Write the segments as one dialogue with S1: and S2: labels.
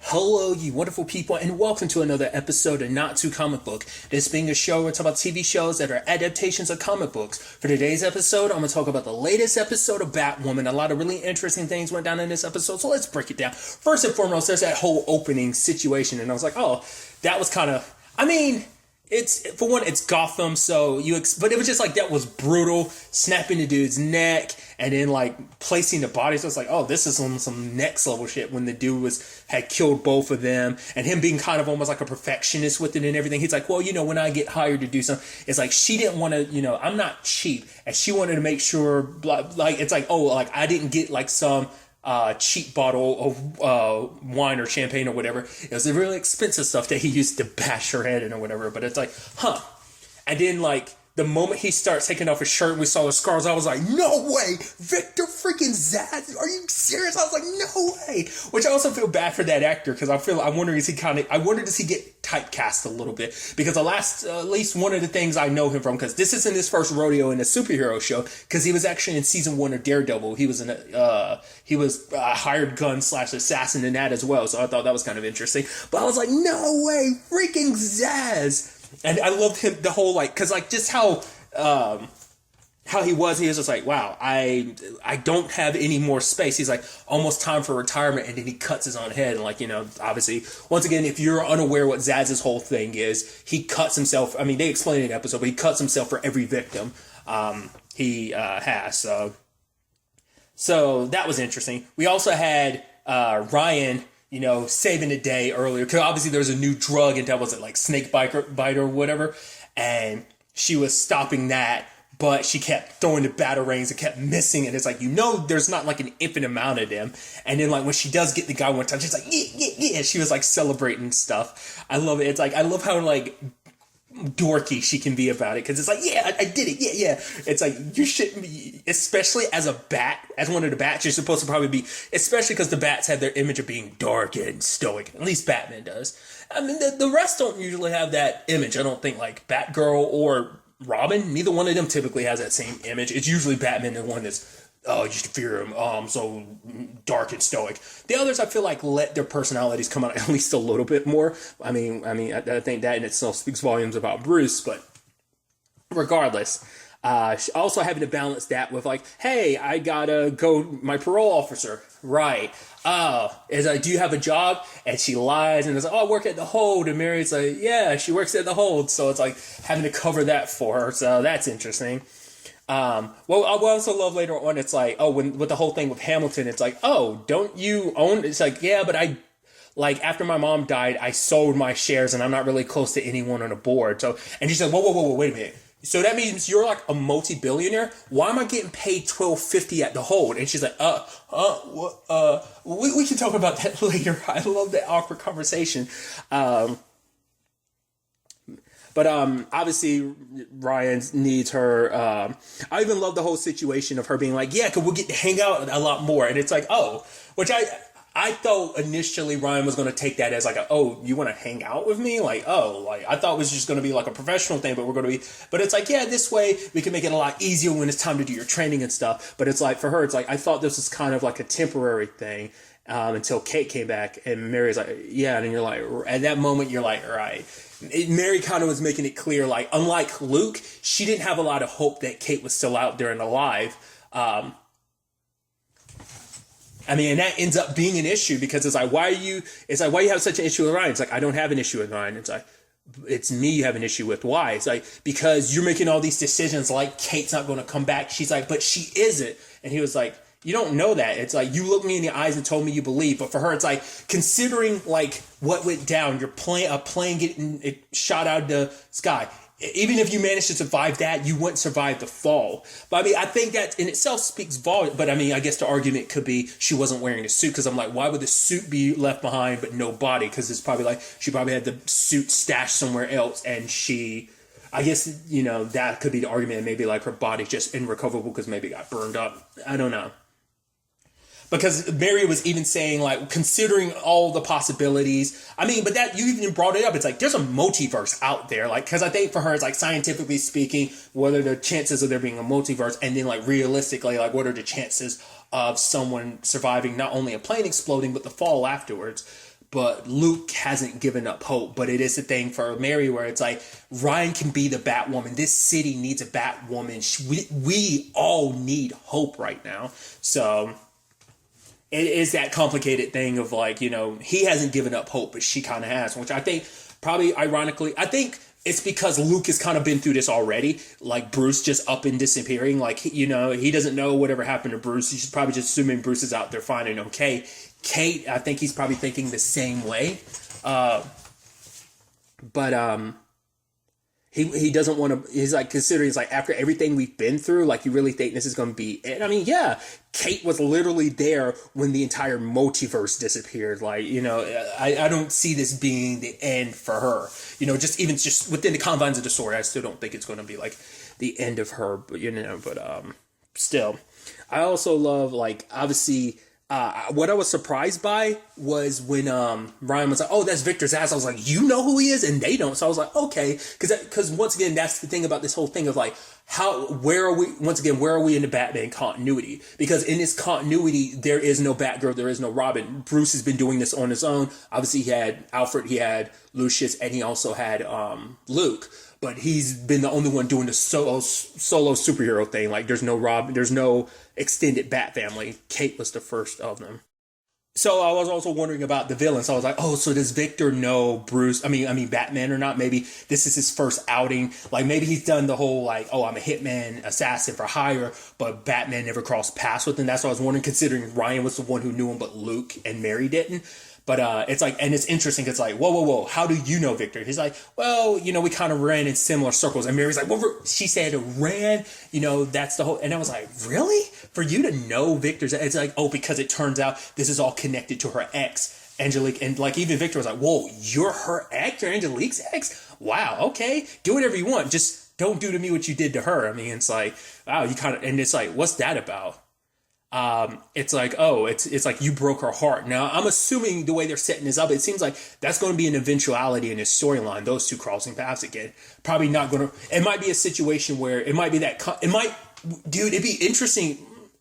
S1: Hello, you wonderful people, and welcome to another episode of Not Too Comic Book. This being a show where we talk about TV shows that are adaptations of comic books. For today's episode, I'm going to talk about the latest episode of Batwoman. A lot of really interesting things went down in this episode, so let's break it down. First and foremost, there's that whole opening situation, and I was like, oh, that was kind of, it's Gotham, but it was just like, that was brutal, snapping the dude's neck, and then like placing the bodies. So it's like, oh, this is some next level shit when the dude had killed both of them, and him being kind of almost like a perfectionist with it and everything. He's like, well, when I get hired to do something, it's like, she didn't want to, I'm not cheap, and she wanted to make sure, like, it's like, oh, like, I didn't get like some cheap bottle of wine or champagne or whatever. It was the really expensive stuff that he used to bash her head in or whatever. But it's like, huh. And then like the moment he starts taking off his shirt and we saw the scars, I was like, no way, Victor freaking Zsasz, are you serious? I was like, no way. Which I also feel bad for that actor, because I wonder does he get typecast a little bit? Because at least one of the things I know him from, because this isn't his first rodeo in a superhero show, because he was actually in season 1 of Daredevil. He was a hired gun / assassin in that as well. So I thought that was kind of interesting. But I was like, no way, freaking Zsasz. And I loved him, the whole, like, because, like, just how he was just like, wow, I don't have any more space. He's like, almost time for retirement, and then he cuts his own head. And, like, obviously, once again, if you're unaware what Zaz's whole thing is, he cuts himself. I mean, they explain it in the episode, but he cuts himself for every victim he has. So that was interesting. We also had Ryan, saving the day earlier, because obviously there's a new drug, and that was it, like snake bite or whatever, and she was stopping that, but she kept throwing the batarangs and kept missing, and it's like, there's not like an infinite amount of them, and then like when she does get the guy one time, she's like, yeah, she was like celebrating stuff. I love it. It's like, I love how like dorky she can be about it, because it's like, yeah, I did it, yeah. It's like, you shouldn't be, especially as one of the bats, you're supposed to probably be, especially because the bats have their image of being dark and stoic. At least Batman does. I mean, the rest don't usually have that image. I don't think, like Batgirl or Robin, neither one of them typically has that same image. It's usually Batman, the one that's, oh, you should fear him, so dark and stoic. The others, I feel like, let their personalities come out at least a little bit more. I think that in itself speaks volumes about Bruce, but regardless, also having to balance that with like, hey, I gotta go, my parole officer, right? Is like, do you have a job? And she lies and it's like, oh, I work at the hold. And Mary's like, yeah, she works at the hold. So it's like having to cover that for her. So that's interesting. Well, I also love later on, it's like, oh, with the whole thing with Hamilton, it's like, oh, don't you own, it's like, yeah, but after my mom died, I sold my shares and I'm not really close to anyone on the board. So, and she said, whoa, wait a minute. So that means you're like a multi-billionaire? Why am I getting paid $12.50 at the hold? And she's like, we can talk about that later. I love that awkward conversation. But obviously, Ryan needs her. I even love the whole situation of her being like, yeah, because we'll get to hang out a lot more. And it's like, oh, which I thought initially Ryan was going to take that as like, oh, you want to hang out with me? Like, oh, like I thought it was just going to be like a professional thing, but but it's like, yeah, this way we can make it a lot easier when it's time to do your training and stuff. But it's like, for her, it's like, I thought this was kind of like a temporary thing until Kate came back, and Mary's like, yeah. And you're like, at that moment, you're like, right. Mary kind of was making it clear, like, unlike Luke, she didn't have a lot of hope that Kate was still out there and alive. And that ends up being an issue, because it's like, why you have such an issue with Ryan? It's like, I don't have an issue with Ryan. It's like, it's me you have an issue with. Why? It's like, because you're making all these decisions like Kate's not going to come back. She's like, but she isn't. And he was like, you don't know that. It's like, you looked me in the eyes and told me you believe. But for her, it's like, considering like what went down, a plane getting shot out of the sky. Even if you managed to survive that, you wouldn't survive the fall. But I think that in itself speaks volume. But I guess the argument could be she wasn't wearing a suit, because I'm like, why would the suit be left behind but no body? Because it's probably like she probably had the suit stashed somewhere else, and I guess, that could be the argument. Maybe like her body just irrecoverable because maybe it got burned up. I don't know. Because Mary was even saying, like, considering all the possibilities. But that, you even brought it up. It's like, there's a multiverse out there. Like, because I think for her, it's like, scientifically speaking, what are the chances of there being a multiverse? And then, like, realistically, like, what are the chances of someone surviving not only a plane exploding, but the fall afterwards? but Luke hasn't given up hope. But it is a thing for Mary where it's like, Ryan can be the Batwoman. This city needs a Batwoman. We all need hope right now. So it is that complicated thing of like, he hasn't given up hope, but she kind of has, which I think probably ironically, I think it's because Luke has kind of been through this already. Like Bruce just up and disappearing. Like, he doesn't know whatever happened to Bruce. He's probably just assuming Bruce is out there fine and okay. Kate, I think he's probably thinking the same way. But he doesn't want to, he's like considering, it's like after everything we've been through, like you really think this is going to be it? I mean, yeah, Kate was literally there when the entire multiverse disappeared. Like, I don't see this being the end for her. Just within the confines of the story, I still don't think it's going to be like the end of her, but still. I also love, like, obviously, what I was surprised by was when Ryan was like, "Oh, that's Victor's ass." I was like, "You know who he is," and they don't. So I was like, "Okay," because once again, that's the thing about this whole thing of like, where are we in the Batman continuity? Because in this continuity, there is no Batgirl, there is no Robin. Bruce has been doing this on his own. Obviously, he had Alfred, he had Lucius, and he also had Luke. But he's been the only one doing the solo superhero thing. Like, there's no Robin, there's no extended Bat family. Kate was the first of them. So I was also wondering about the villain. So I was like, oh, so does Victor know Bruce? I mean Batman or not? Maybe this is his first outing. Like, maybe he's done the whole like, oh, I'm a hitman assassin for hire, but Batman never crossed paths with him. That's what I was wondering, considering Ryan was the one who knew him, but Luke and Mary didn't. But it's like, and it's interesting. It's like, whoa. How do you know Victor? He's like, well, we kind of ran in similar circles. And Mary's like, well, she said ran, that's the whole. And I was like, really? For you to know Victor's, it's like, oh, because it turns out this is all connected to her ex, Angelique. And like, even Victor was like, whoa, you're her ex? You're Angelique's ex? Wow, okay. Do whatever you want. Just don't do to me what you did to her. I mean, it's like, wow, you kind of, and it's like, what's that about? It's like, oh, it's like you broke her heart. Now, I'm assuming the way they're setting this up, it seems like that's going to be an eventuality in this storyline, those two crossing paths again. Probably not going to, it might be a situation where it might be dude, it'd be interesting.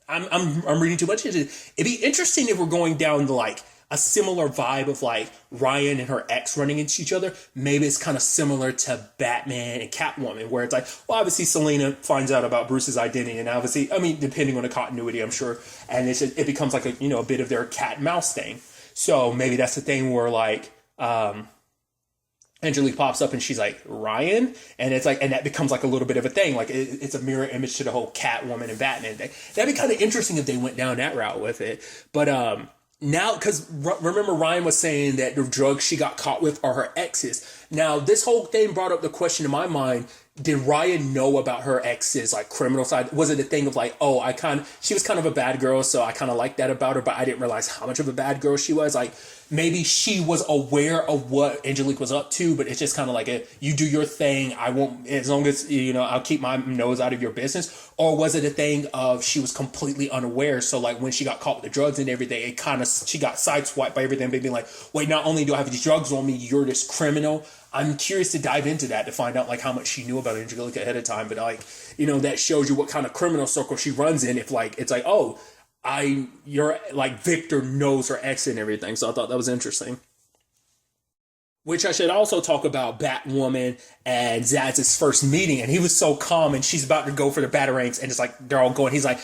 S1: I'm reading too much into it. It'd be interesting if we're going down the like a similar vibe of like Ryan and her ex running into each other. Maybe it's kind of similar to Batman and Catwoman, where it's like, well, obviously Selena finds out about Bruce's identity, and obviously, I mean, depending on the continuity, I'm sure, and it becomes like a bit of their cat and mouse thing. So maybe that's the thing where like Angelique pops up and she's like, Ryan, and it's like, and that becomes like a little bit of a thing, like it's a mirror image to the whole Catwoman and Batman thing. That'd be kind of interesting if they went down that route with it, but now, because remember Ryan was saying that the drugs she got caught with are her ex's. Now, this whole thing brought up the question in my mind, did Ryan know about her ex's like criminal side? Was it a thing of like, oh, she was kind of a bad girl, so I kind of liked that about her, but I didn't realize how much of a bad girl she was. Like, maybe she was aware of what Angelique was up to, but it's just kind of like you do your thing. I won't, as long as, I'll keep my nose out of your business. Or was it a thing of she was completely unaware? So like when she got caught with the drugs and everything, she got sideswiped by everything, being like, wait, not only do I have these drugs on me, you're this criminal. I'm curious to dive into that to find out like how much she knew about Angelique ahead of time. But like, that shows you what kind of criminal circle she runs in. If like, it's like, oh, you're like Victor knows her ex and everything. So I thought that was interesting. Which I should also talk about Batwoman and Zaz's first meeting. And he was so calm and she's about to go for the batarangs and it's like, they're all going. He's like,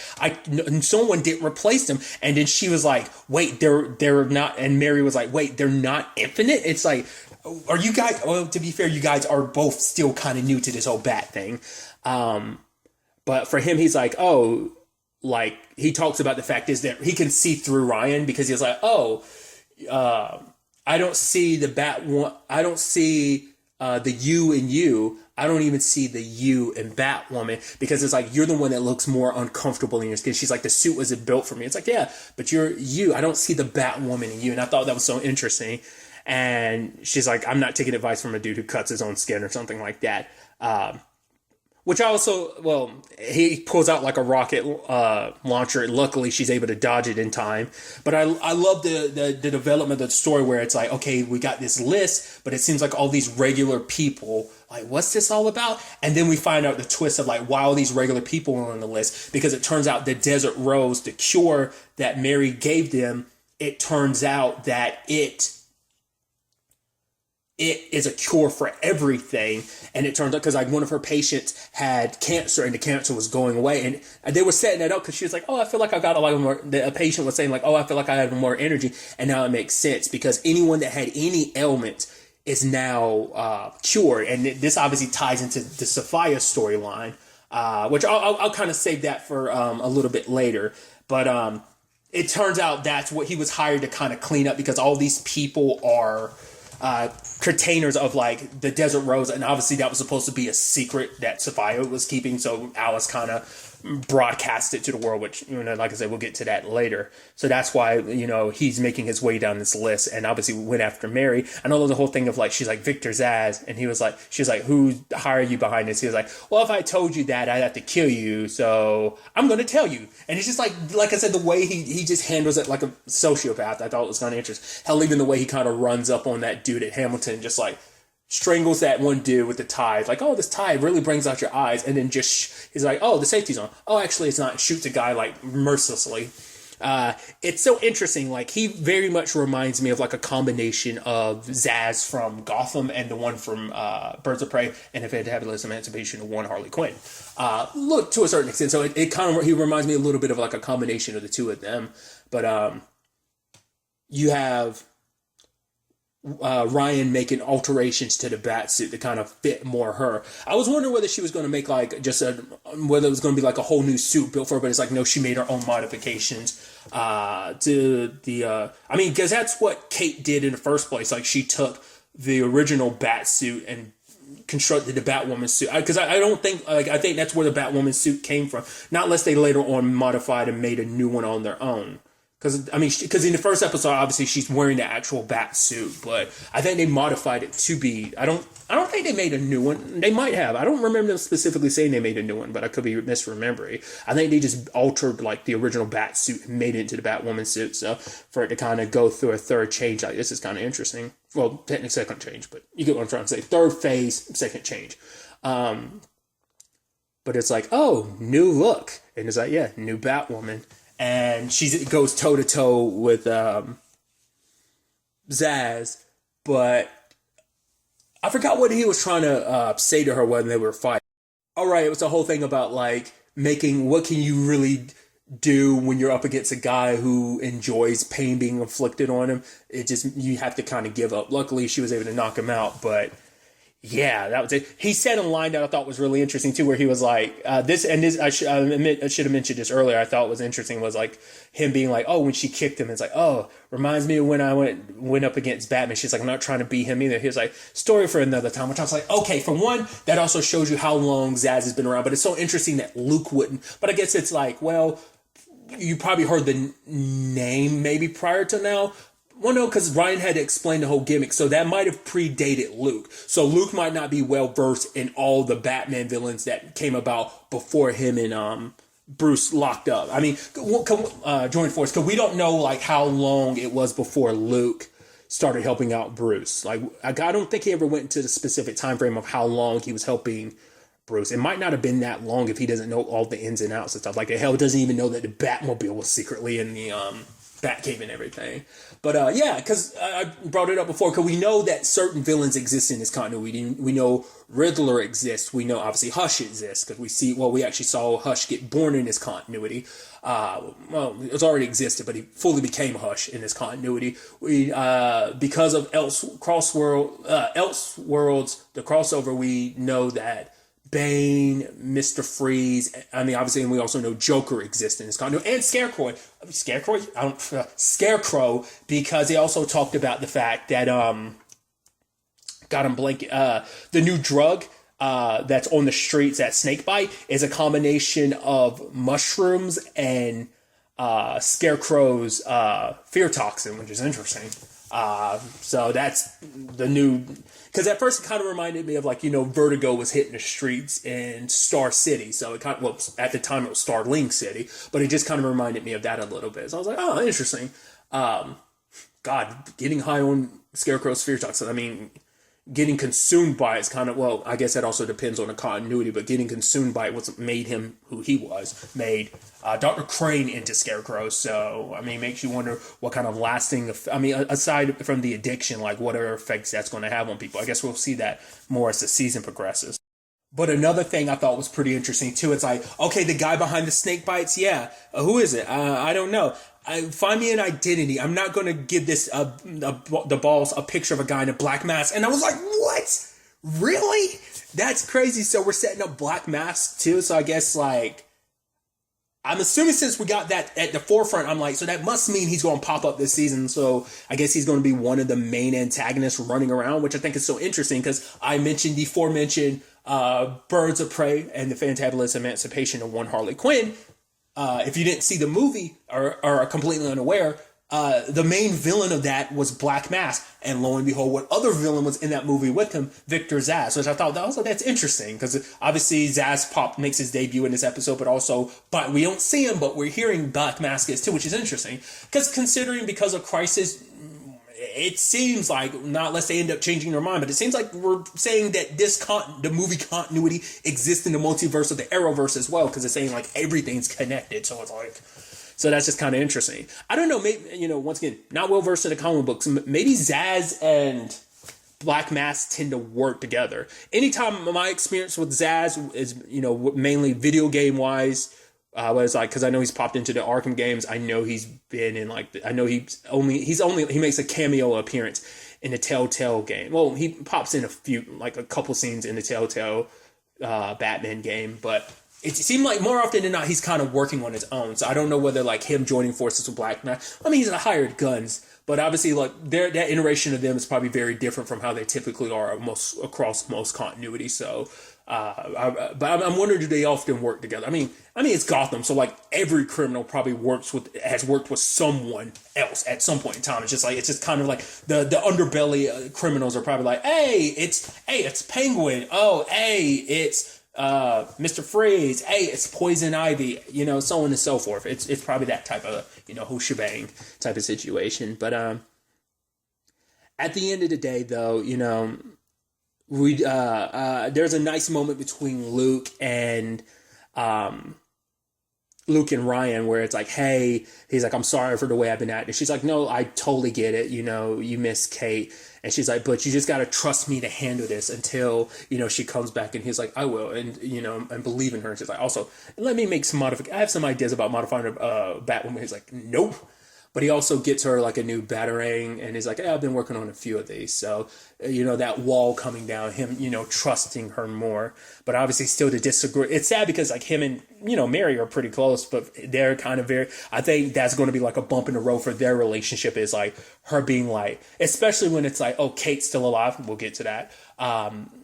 S1: someone didn't replace them. And then she was like, wait, they're not. And Mary was like, wait, they're not infinite. It's like, are you guys, well, to be fair, you guys are both still kind of new to this whole Bat thing. But for him, he's like, oh, like he talks about the fact is that he can see through Ryan because he was like, oh, I don't see the I don't see the you in you. I don't even see the you in Batwoman because it's like, you're the one that looks more uncomfortable in your skin. She's like, the suit wasn't built for me. It's like, yeah, but you're you. I don't see the Batwoman in you. And I thought that was so interesting. And she's like, I'm not taking advice from a dude who cuts his own skin or something like that. Which also, he pulls out like a rocket launcher. Luckily, she's able to dodge it in time. But I love the development of the story where it's like, okay, we got this list, but it seems like all these regular people, like, what's this all about? And then we find out the twist of like, why all these regular people are on the list. Because it turns out the Desert Rose, the cure that Mary gave them, it turns out that it it is a cure for everything. And it turns out because like one of her patients had cancer and the cancer was going away, and they were setting it up because she was like, oh, I feel like I got a lot more. A patient was saying like, oh, I feel like I have more energy, and now it makes sense because anyone that had any ailment is now cured. And this obviously ties into the Sophia storyline, which I'll kind of save that for a little bit later. But it turns out that's what he was hired to kind of clean up because all these people are containers of like the desert rose, and obviously that was supposed to be a secret that Sophia was keeping, so Alice kind of broadcast it to the world, which, you know, like I said, we'll get to that later. So that's why, you know, he's making his way down this list, and obviously went after Mary. I know there's a whole thing of like, she's like, Victor Zsasz, and he was like, she's like, who hired you behind this? He was like, well, if I told you that, I'd have to kill you, so I'm going to tell you. And it's just like I said, the way he just handles it like a sociopath, I thought was kind of interesting. Hell, even the way he kind of runs up on that dude at Hamilton, just like strangles that one dude with the tie. Like, oh, this tie really brings out your eyes. And then just, he's like, oh, the safety's on. Oh, actually, it's not. Shoots a guy, like, mercilessly. It's so interesting. Like, he very much reminds me of, like, a combination of Zsasz from Gotham and the one from Birds of Prey and If It Had Fabulous Emancipation of one Harley Quinn. Look, to a certain extent. So it kind of, he reminds me a little bit of, like, a combination of the two of them. But you have Ryan making alterations to the bat suit to kind of fit more her. I was wondering whether she was going to make like whether it was going to be like a whole new suit built for her, but it's like, no, she made her own modifications to the I mean, because that's what Kate did in the first place. Like, she took the original bat suit and constructed the Batwoman suit, because I don't think, like, I think that's where the Batwoman suit came from, not unless they later on modified and made a new one on their own. Because, I mean, because in the first episode, obviously, she's wearing the actual bat suit, but I think they modified it to be, I don't think they made a new one. They might have. I don't remember them specifically saying they made a new one, but I could be misremembering. I think they just altered, like, the original bat suit and made it into the Batwoman suit, so for it to kind of go through a third change, like, this is kind of interesting. Well, technically second change, but you get what I'm trying to say. Third phase, second change. But it's like, oh, new look. And it's like, yeah, new Batwoman. And she goes toe-to-toe with Zsasz, but I forgot what he was trying to say to her when they were fighting. All right, it was the whole thing about, like, making, what can you really do when you're up against a guy who enjoys pain being inflicted on him? It just, you have to kind of give up. Luckily, she was able to knock him out, but yeah, that was it. He said a line that I thought was really interesting too, where he was like, this, I should have mentioned this earlier. I thought was interesting was like him being like, oh, when she kicked him, it's like, oh, reminds me of when I went up against Batman. She's like, I'm not trying to beat him either. He was like, story for another time, which I was like, okay, for one, that also shows you how long Zsasz has been around, but it's so interesting that Luke wouldn't. But I guess it's like, well, you probably heard the name maybe prior to now. Well, no, because Ryan had to explain the whole gimmick, so that might have predated Luke. So Luke might not be well versed in all the Batman villains that came about before him and Bruce locked up. I mean, join force, because we don't know like how long it was before Luke started helping out Bruce. Like, I don't think he ever went into the specific time frame of how long he was helping Bruce. It might not have been that long if he doesn't know all the ins and outs and stuff. Like, hell, doesn't even know that the Batmobile was secretly in the Batcave and everything. But yeah, because I brought it up before, because we know that certain villains exist in this continuity. We know Riddler exists. We know obviously Hush exists, because we actually saw Hush get born in this continuity. Well, it's already existed, but he fully became Hush in this continuity. We because of Elseworlds, the crossover, we know that Bane, Mr. Freeze, I mean, obviously, and we also know Joker exists in this continuity, and Scarecrow, because they also talked about the fact that, the new drug that's on the streets at Snakebite is a combination of mushrooms and Scarecrow's fear toxin, which is interesting. So that's the new, because at first it kind of reminded me of like, Vertigo was hitting the streets in Star City. So it kind of, well, at the time it was Starling City, but it just kind of reminded me of that a little bit. So I was like, oh, interesting. God, getting high on Scarecrow's fear toxin. I mean, getting consumed by it's kind of, well, I guess that also depends on the continuity, but getting consumed by it was made him who he was, made Dr. Crane into Scarecrow. So, I mean, makes you wonder what kind of lasting, aside from the addiction, like what other effects that's going to have on people. I guess we'll see that more as the season progresses. But another thing I thought was pretty interesting too, it's like, okay, the guy behind the snake bites, yeah, who is it? I don't know. Find me an identity. I'm not going to give this the balls a picture of a guy in a black mask. And I was like, what? Really? That's crazy. So we're setting up black masks too. So I guess like, I'm assuming since we got that at the forefront, I'm like, so that must mean he's going to pop up this season. So I guess he's going to be one of the main antagonists running around, which I think is so interesting because I mentioned the aforementioned Birds of Prey and the Fantabulous Emancipation of One Harley Quinn. If you didn't see the movie or are completely unaware, the main villain of that was Black Mask. And lo and behold, what other villain was in that movie with him? Victor Zsasz, which I thought that's interesting because obviously Zsasz makes his debut in this episode, but we don't see him, but we're hearing Black Mask is too, which is interesting because of Crisis, it seems like, not unless they end up changing their mind, but it seems like we're saying that the movie continuity exists in the multiverse of the Arrowverse as well, because it's saying like everything's connected. So it's like, so that's just kind of interesting. I don't know, maybe, once again, not well versed in the comic books. Maybe Zsasz and Black Mask tend to work together. Anytime my experience with Zsasz is, mainly video game wise, was like, because I know he's popped into the Arkham games. I know he's been in he makes a cameo appearance in the Telltale game. Well, he pops in a couple scenes in the Telltale Batman game, but it seemed like more often than not he's kind of working on his own. So I don't know whether like him joining forces with Black Mask. I mean, he's a hired guns, but obviously like that iteration of them is probably very different from how they typically are across most continuity. So. But I'm wondering, do they often work together? I mean, it's Gotham, so like every criminal probably has worked with someone else at some point in time. It's just kind of like the underbelly criminals are probably like, hey, it's Penguin. Oh, hey, it's Mr. Freeze. Hey, it's Poison Ivy. So on and so forth. It's probably that type of whole shebang type of situation. But at the end of the day, though, there's a nice moment between Luke and Ryan where it's like, hey, he's like, I'm sorry for the way I've been acting. She's like, no, I totally get it. You miss Kate. And she's like, but you just got to trust me to handle this until, she comes back. And he's like, I will. And, and believe in her. And she's like, also, let me make some modifications. I have some ideas about modifying Batwoman. He's like, nope. But he also gets her like a new Batarang, and he's like, I've been working on a few of these. So, that wall coming down, him, trusting her more. But obviously still to disagree. It's sad because like him and, Mary are pretty close, but they're kind of I think that's going to be like a bump in the road for their relationship, is like her being like, especially when it's like, oh, Kate's still alive. We'll get to that.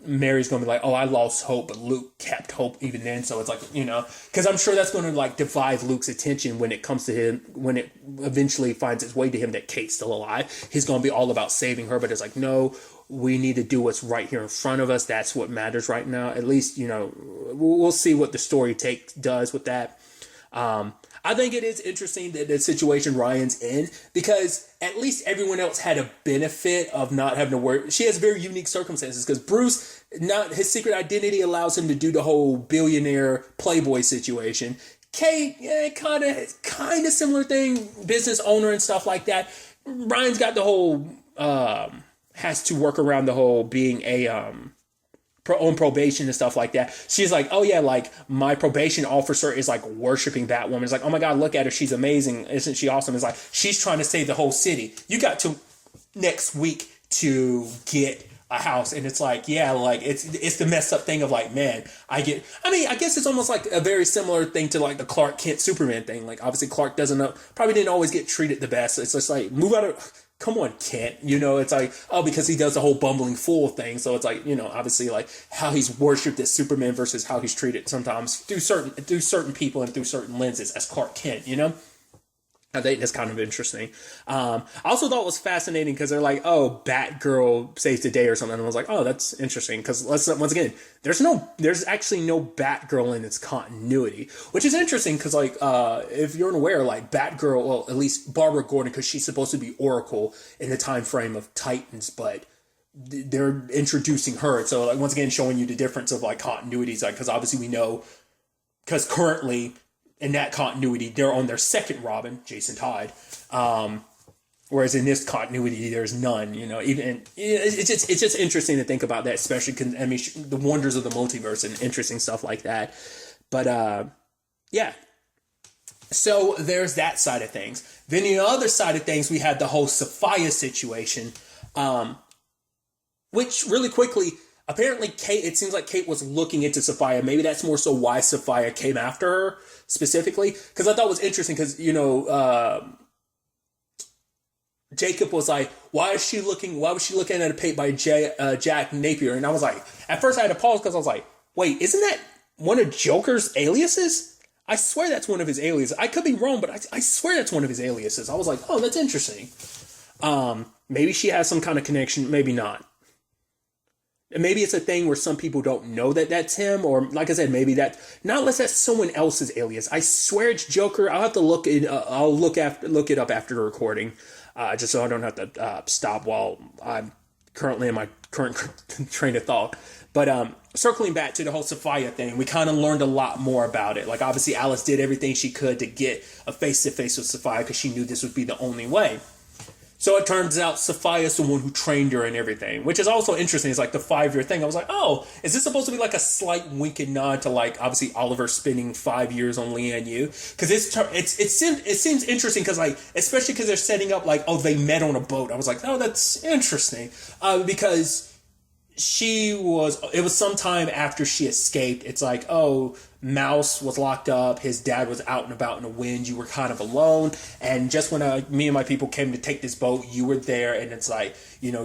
S1: Mary's going to be like, oh, I lost hope, but Luke kept hope even then. So it's like, because I'm sure that's going to like divide Luke's attention when it comes to him, when it eventually finds its way to him that Kate's still alive. He's going to be all about saving her, but it's like, no, we need to do what's right here in front of us. That's what matters right now. At least, we'll see what the story does with that. I think it is interesting that the situation Ryan's in, because at least everyone else had a benefit of not having to worry. She has very unique circumstances because Bruce, his secret identity allows him to do the whole billionaire playboy situation. Kate, kind of similar thing, business owner and stuff like that. Ryan's got the whole, has to work around the whole being on probation and stuff like that. She's like, oh yeah, like my probation officer is like worshiping Batwoman. It's like, oh my God, look at her. She's amazing. Isn't she awesome? It's like, she's trying to save the whole city. You got to next week to get a house. And it's like, yeah, like it's the messed up thing of like, man, I guess it's almost like a very similar thing to like the Clark Kent Superman thing. Like obviously Clark probably didn't always get treated the best. It's just like, move out of, come on, Kent. It's like, oh, because he does the whole bumbling fool thing. So it's like, obviously like how he's worshipped as Superman versus how he's treated sometimes through certain people and through certain lenses as Clark Kent, I think that's kind of interesting. I also thought it was fascinating because they're like, oh, Batgirl saves the day or something. And I was like, oh, that's interesting. Because once again, there's actually no Batgirl in its continuity, which is interesting because like, if you're unaware, like Batgirl, well, at least Barbara Gordon, because she's supposed to be Oracle in the time frame of Titans, but they're introducing her. So like once again, showing you the difference of like continuities, like because obviously we know because currently in that continuity they're on their second Robin, Jason Todd. Whereas in this continuity, there's none, even it's just interesting to think about that, especially because, I mean, the wonders of the multiverse and interesting stuff like that. But, yeah. So there's that side of things. Then the other side of things, we had the whole Sophia situation, which really quickly, apparently it seems like Kate was looking into Sophia. Maybe that's more so why Sophia came after her specifically. Because I thought it was interesting because, Jacob was like, why was she looking at a paint by Jack Napier? And I was like, at first I had to pause because I was like, wait, isn't that one of Joker's aliases? I swear that's one of his aliases. I could be wrong, but I swear that's one of his aliases. I was like, oh, that's interesting. Maybe she has some kind of connection, maybe not. And maybe it's a thing where some people don't know that that's him, or like I said, maybe not unless that's someone else's alias. I swear it's Joker. I'll have to look it. I'll look it up after the recording. Just so I don't have to stop while I'm currently in my current train of thought. But circling back to the whole Sophia thing, we kind of learned a lot more about it. Like, obviously, Alice did everything she could to get a face-to-face with Sophia because she knew this would be the only way. So it turns out Sophia's the one who trained her and everything, which is also interesting. It's like the 5-year thing. I was like, oh, is this supposed to be like a slight wink and nod to like obviously Oliver spending 5 years on Lian Yu? Because it seems interesting because like especially because they're setting up like, oh, they met on a boat. I was like, oh, that's interesting because it was sometime after she escaped. It's like, oh, Mouse was locked up. His dad was out and about in the wind. You were kind of alone. And just when me and my people came to take this boat, you were there. And it's like,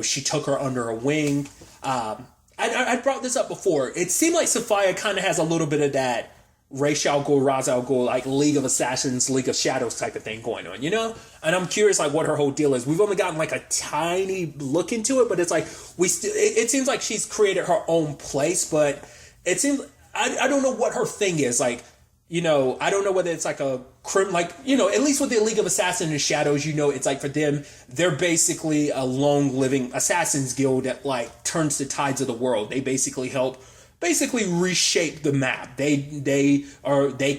S1: she took her under her wing. I brought this up before. It seemed like Sophia kind of has a little bit of that Ra's al Ghul, Ra's al Ghul, like League of Assassins, League of Shadows type of thing going on, And I'm curious, like, what her whole deal is. We've only gotten like a tiny look into it, but it's like it seems like she's created her own place, but it seems I don't know what her thing is. Like, I don't know whether it's like a at least with the League of Assassins and Shadows, it's like for them, they're basically a long living assassins guild that like turns the tides of the world. They basically help reshape the map. They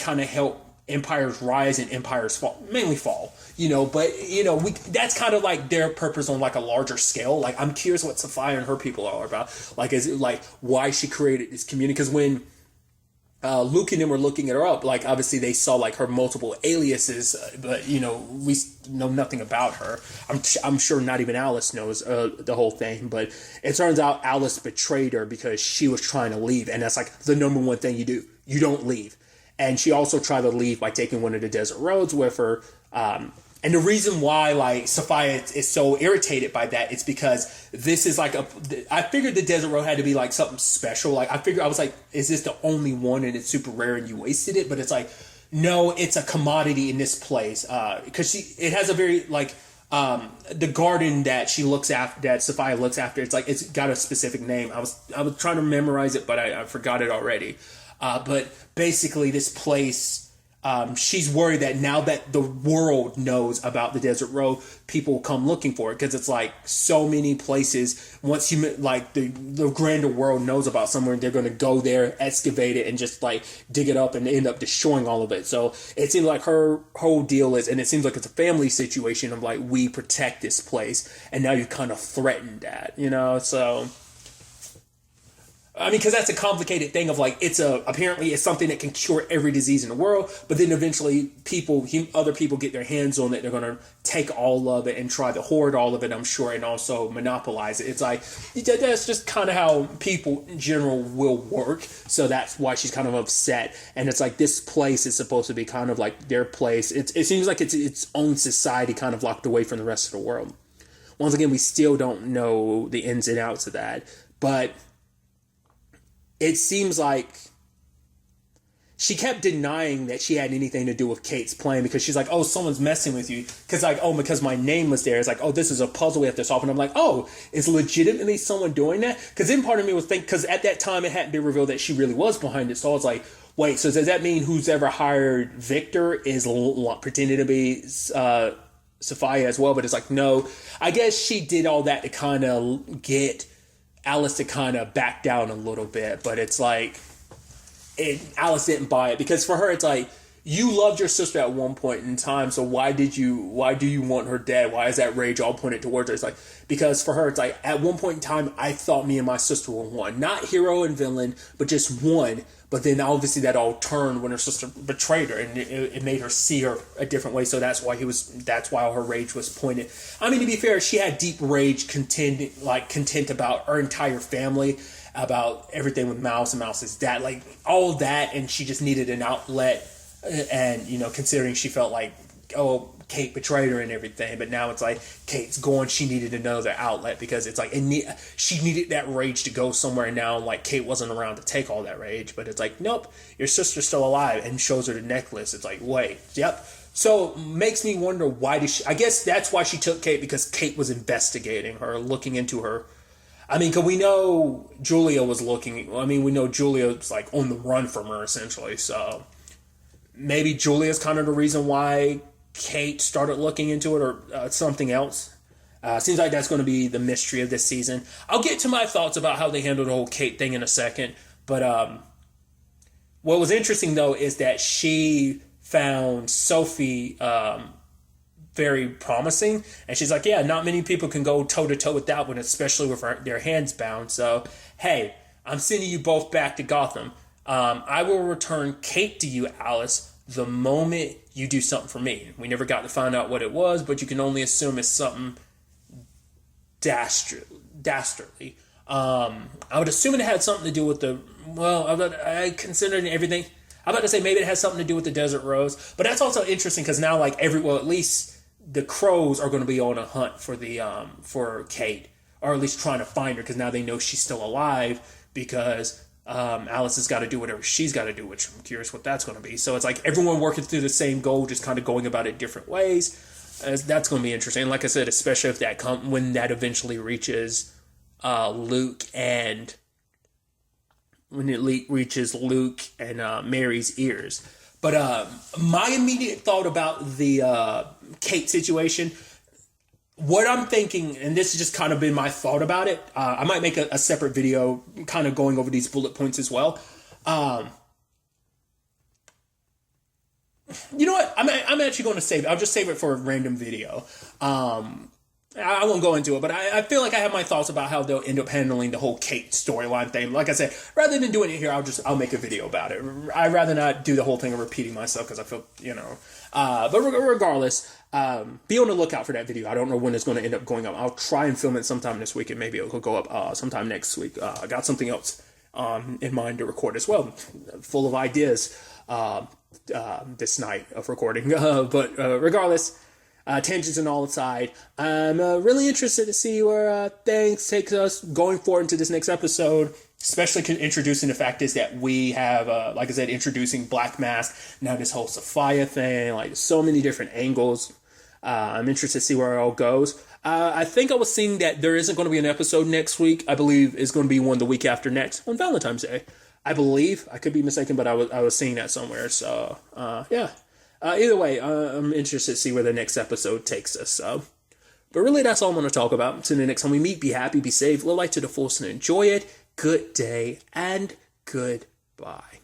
S1: kind of help empires rise and empires fall, mainly fall, but that's kind of like their purpose on like a larger scale. Like, I'm curious what Sophia and her people are about. Like, is it like why she created this community? Because when Luke and them were looking at her up, like obviously they saw like her multiple aliases, but we know nothing about her. I'm sure not even Alice knows the whole thing, but it turns out Alice betrayed her because she was trying to leave, and that's like the number one thing you do. You don't leave. And she also tried to leave by taking one of the desert roads with her. And the reason why like Sophia is so irritated by that is because this is like I figured the desert road had to be like something special. Like I was like, is this the only one and it's super rare and you wasted it? But it's like, no, it's a commodity in this place. Because it has a very like the garden that Sophia looks after. It's like, it's got a specific name. I was trying to memorize it, but I forgot it already. But basically this place, she's worried that now that the world knows about the desert road, people will come looking for it, because it's like so many places, once the grander world knows about somewhere, they're going to go there, excavate it, and just like dig it up and end up destroying all of it. So it seems like her whole deal is, and it seems like it's a family situation of like, we protect this place, and now you kind of threatened that, so I mean, because that's a complicated thing of like, apparently it's something that can cure every disease in the world, but then eventually other people get their hands on it. They're going to take all of it and try to hoard all of it, I'm sure, and also monopolize it. It's like, that's just kind of how people in general will work. So that's why she's kind of upset. And it's like, this place is supposed to be kind of like their place. It seems like it's its own society, kind of locked away from the rest of the world. Once again, we still don't know the ins and outs of that, but it seems like she kept denying that she had anything to do with Kate's plan, because she's like, oh, someone's messing with you. Because my name was there. It's like, oh, this is a puzzle we have to solve. And I'm like, oh, is legitimately someone doing that? Because then part of me was thinking, because at that time it hadn't been revealed that she really was behind it. So I was like, wait, so does that mean who's ever hired Victor is pretending to be Sophia as well? But it's like, no, I guess she did all that to kind of get Alice to kind of back down a little bit, but it's like Alice didn't buy it because for her it's like, you loved your sister at one point in time, so why do you want her dead? Why is that rage all pointed towards her? It's like, because for her it's like, at one point in time I thought me and my sister were one, not hero and villain, but just one. But then obviously that all turned when her sister betrayed her, and it made her see her a different way. So that's why all her rage was pointed. I mean, to be fair, she had deep rage, content about her entire family, about everything with Mouse and Mouse's dad, like all of that, and she just needed an outlet. And, you know, considering she felt like, oh, Kate betrayed her and everything, but now it's like Kate's gone, she needed another outlet because it's like she needed that rage to go somewhere. And now like Kate wasn't around to take all that rage, but it's like, nope, your sister's still alive, and shows her the necklace. It's like, wait, yep. So makes me wonder, why did she? I guess that's why she took Kate, because Kate was investigating her, looking into her. I mean, because we know Julia was looking. I mean, we know Julia's like on the run from her essentially. So maybe Julia's kind of the reason why Kate started looking into it, or something else. Seems like that's going to be the mystery of this season. I'll get to my thoughts about how they handled the whole Kate thing in a second. But what was interesting, though, is that she found Sophie very promising. And she's like, yeah, not many people can go toe-to-toe with that one, especially with their hands bound. So, hey, I'm sending you both back to Gotham. I will return Kate to you, Alice, the moment you do something for me. We never got to find out what it was, but you can only assume it's something dastardly. I would assume it had something to do with I considered everything. I'm about to say maybe it has something to do with the Desert Rose, but that's also interesting because now like at least the Crows are going to be on a hunt for for Kate, or at least trying to find her, because now they know she's still alive, because Alice has got to do whatever she's got to do, which I'm curious what that's going to be. So it's like everyone working through the same goal, just kind of going about it different ways. That's going to be interesting. And like I said, especially if when that eventually reaches Luke and Mary's ears. But my immediate thought about the Kate situation, what I'm thinking, and this has just kind of been my thought about it, I might make a separate video kind of going over these bullet points as well. You know what? I'm actually going to save it. I'll just save it for a random video. I won't go into it, but I feel like I have my thoughts about how they'll end up handling the whole Kate storyline thing. Like I said, rather than doing it here, I'll make a video about it. I'd rather not do the whole thing of repeating myself, because I feel, but regardless, be on the lookout for that video. I don't know when it's going to end up going up. I'll try and film it sometime this week, and maybe it'll go up sometime next week. I got something else in mind to record as well, full of ideas this night of recording. But regardless, tangents and all aside, I'm really interested to see where things takes us going forward into this next episode, especially introducing the fact is that we have, like I said, introducing Black Mask, now this whole Sophia thing, like so many different angles. I'm interested to see where it all goes. I think I was seeing that there isn't going to be an episode next week. I believe it's going to be one the week after next, on Valentine's Day. I believe. I could be mistaken, but I was seeing that somewhere. So, yeah. Either way, I'm interested to see where the next episode takes us. So, but really, that's all I'm going to talk about. Until the next time we meet, be happy, be safe, live life to the fullest, and enjoy it. Good day, and goodbye.